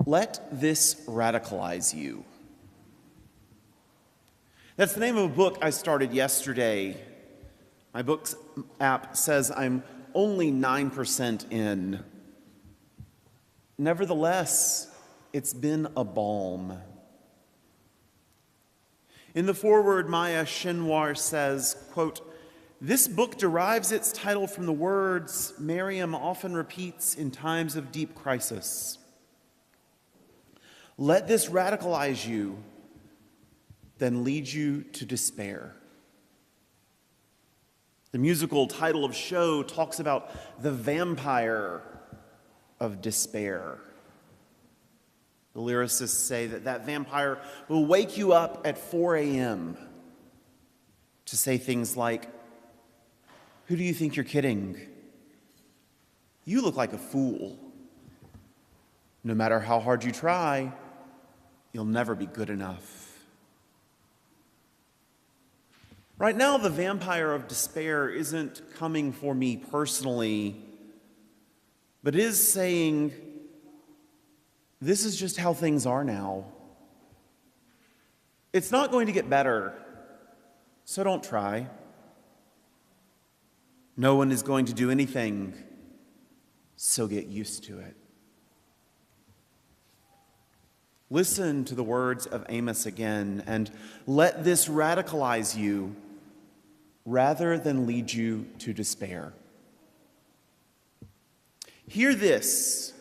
Let this radicalize you. That's the name of a book I started yesterday. My books app says I'm only 9% in. Nevertheless, it's been a balm. In the foreword, Maya Shinwar says, quote, "This book derives its title from the words Miriam often repeats in times of deep crisis. Let this radicalize you, then lead you to despair." The musical title of show talks about the vampire of despair. The lyricists say that that vampire will wake you up at 4 a.m. to say things like, "Who do you think you're kidding? You look like a fool. No matter how hard you try, you'll never be good enough." Right now, the vampire of despair isn't coming for me personally, but is saying, this is just how things are now. It's not going to get better, so don't try. No one is going to do anything, so get used to it. Listen to the words of Amos again, and let this radicalize you rather than lead you to despair. Hear this,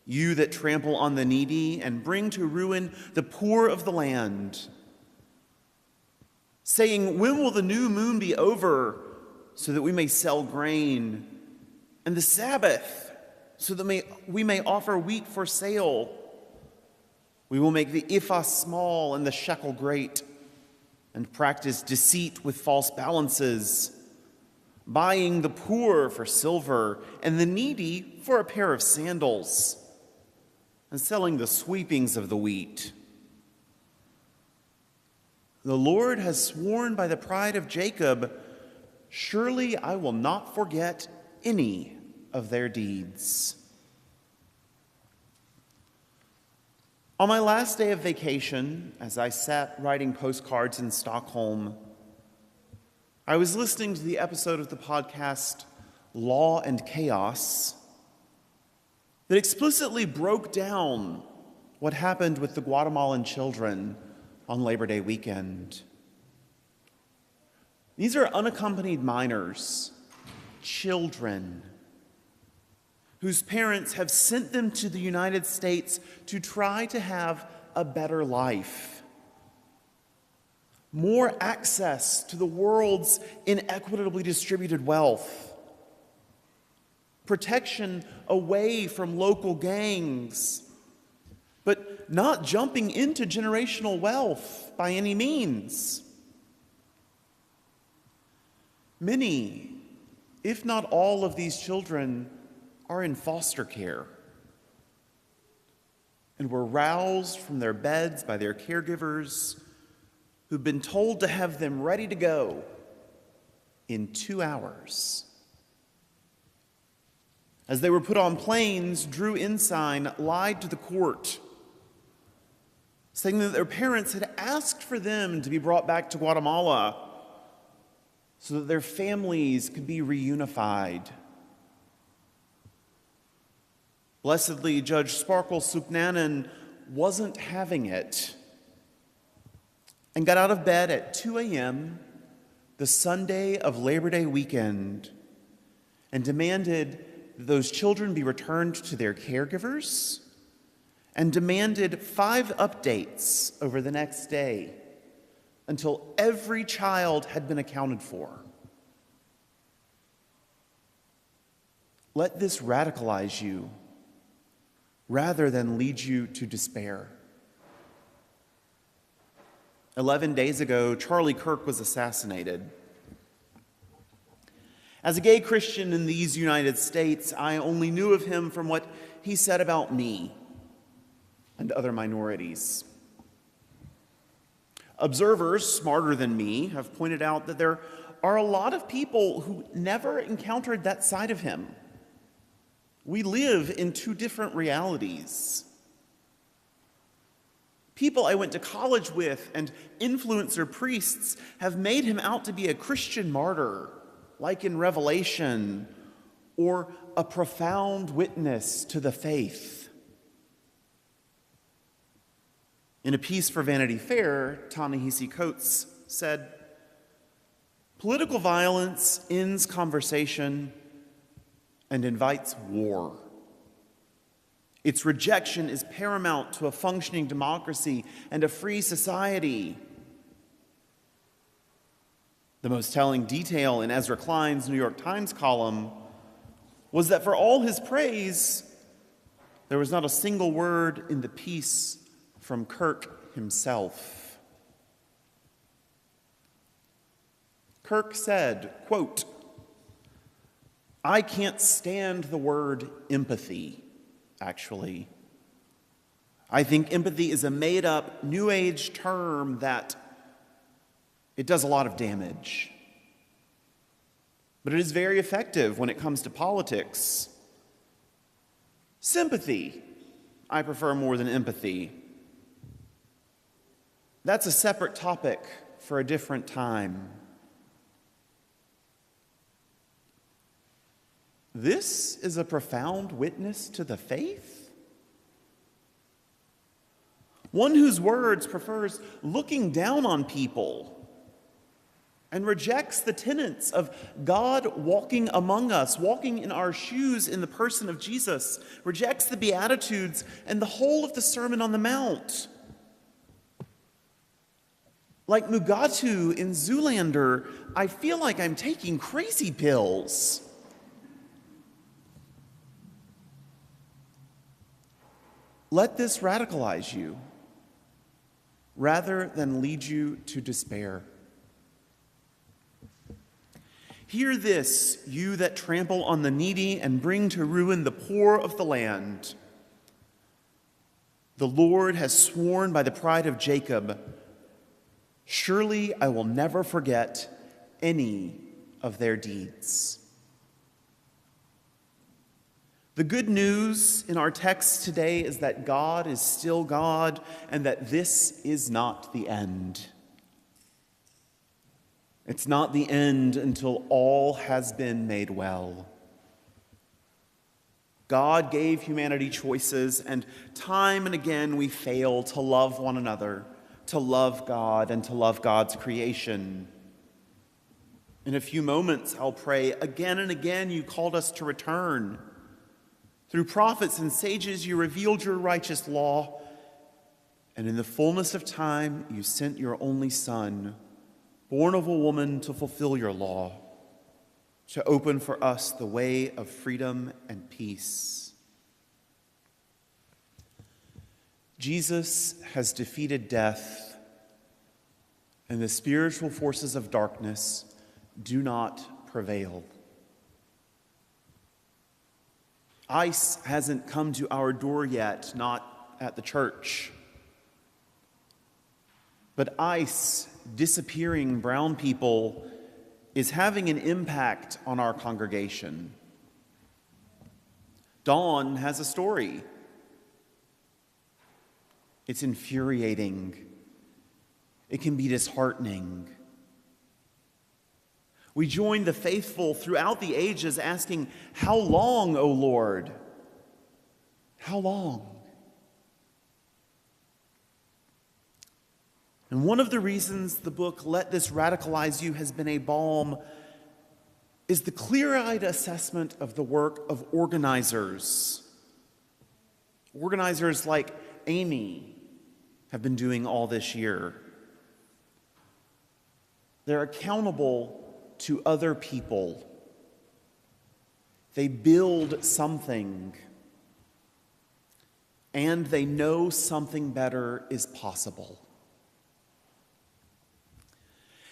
you that trample on the needy and bring to ruin the poor of the land, saying, "When will the new moon be over so that we may sell grain, and the Sabbath so that we may offer wheat for sale? We will make the ephah small and the shekel great, and practice deceit with false balances, buying the poor for silver and the needy for a pair of sandals, and selling the sweepings of the wheat. The Lord has sworn by the pride of Jacob, surely I will not forget any of their deeds." On my last day of vacation, as I sat writing postcards in Stockholm, I was listening to the episode of the podcast Law and Chaos that explicitly broke down what happened with the Guatemalan children on Labor Day weekend. These are unaccompanied minors, children, whose parents have sent them to the United States to try to have a better life, more access to the world's inequitably distributed wealth, protection away from local gangs, but not jumping into generational wealth by any means. Many, if not all of these children, are in foster care and were roused from their beds by their caregivers who've been told to have them ready to go in 2 hours. As they were put on planes, Drew Ensign lied to the court, saying that their parents had asked for them to be brought back to Guatemala so that their families could be reunified. Blessedly, Judge Sparkle Supnanan wasn't having it and got out of bed at 2 a.m. the Sunday of Labor Day weekend and demanded that those children be returned to their caregivers and demanded 5 updates over the next day until every child had been accounted for. Let this radicalize you rather than lead you to despair. 11 days ago, Charlie Kirk was assassinated. As a gay Christian in these United States, I only knew of him from what he said about me and other minorities. Observers smarter than me have pointed out that there are a lot of people who never encountered that side of him. We live in 2 different realities. People I went to college with and influencer priests have made him out to be a Christian martyr, like in Revelation, or a profound witness to the faith. In a piece for Vanity Fair, Ta-Nehisi Coates said, "Political violence ends conversation and invites war. Its rejection is paramount to a functioning democracy and a free society." The most telling detail in Ezra Klein's New York Times column was that for all his praise, there was not a single word in the piece from Kirk himself. Kirk said, quote, "I can't stand the word empathy, actually. I think empathy is a made-up New Age term that it does a lot of damage. But it is very effective when it comes to politics. Sympathy, I prefer more than empathy. That's a separate topic for a different time." This is a profound witness to the faith? One whose words prefers looking down on people and rejects the tenets of God walking among us, walking in our shoes in the person of Jesus, rejects the Beatitudes and the whole of the Sermon on the Mount. Like Mugatu in Zoolander, I feel like I'm taking crazy pills. Let this radicalize you rather than lead you to despair. Hear this, you that trample on the needy and bring to ruin the poor of the land. The Lord has sworn by the pride of Jacob, surely I will never forget any of their deeds. The good news in our text today is that God is still God and that this is not the end. It's not the end until all has been made well. God gave humanity choices, and time and again we fail to love one another, to love God, and to love God's creation. In a few moments, I'll pray, again and again you called us to return. Through prophets and sages you revealed your righteous law, and in the fullness of time you sent your only Son, born of a woman, to fulfill your law, to open for us the way of freedom and peace. Jesus has defeated death, and the spiritual forces of darkness do not prevail. ICE hasn't come to our door yet, not at the church. But ICE, disappearing brown people, is having an impact on our congregation. Dawn has a story. It's infuriating. It can be disheartening. We join the faithful throughout the ages asking, "How long, O Lord? How long?" And one of the reasons the book Let This Radicalize You has been a balm is the clear-eyed assessment of the work of organizers. Organizers like Amy have been doing all this year. They're accountable to other people. They build something, and they know something better is possible.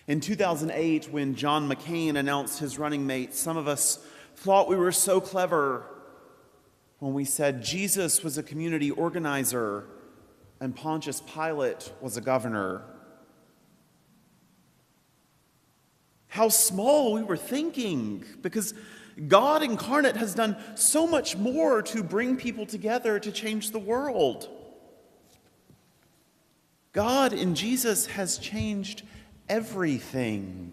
In 2008, when John McCain announced his running mate, some of us thought we were so clever when we said Jesus was a community organizer and Pontius Pilate was a governor. How small we were thinking, because God incarnate has done so much more to bring people together to change the world. God in Jesus has changed everything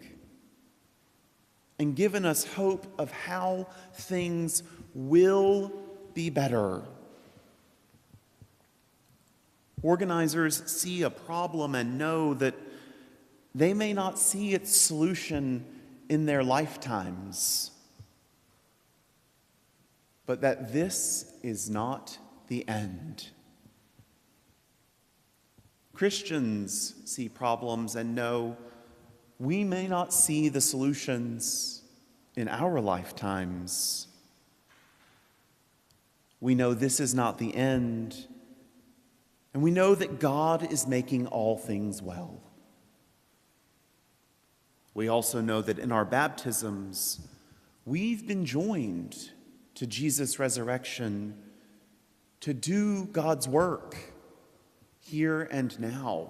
and given us hope of how things will be better. Organizers see a problem and know that they may not see its solution in their lifetimes, but that this is not the end. Christians see problems and know we may not see the solutions in our lifetimes. We know this is not the end, and we know that God is making all things well. We also know that in our baptisms, we've been joined to Jesus' resurrection to do God's work here and now.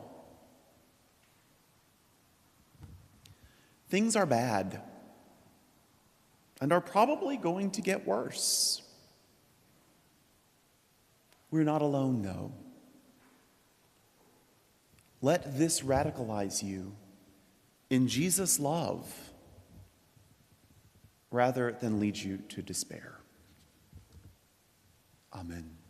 Things are bad and are probably going to get worse. We're not alone, though. Let this radicalize you in Jesus' love rather than lead you to despair. Amen.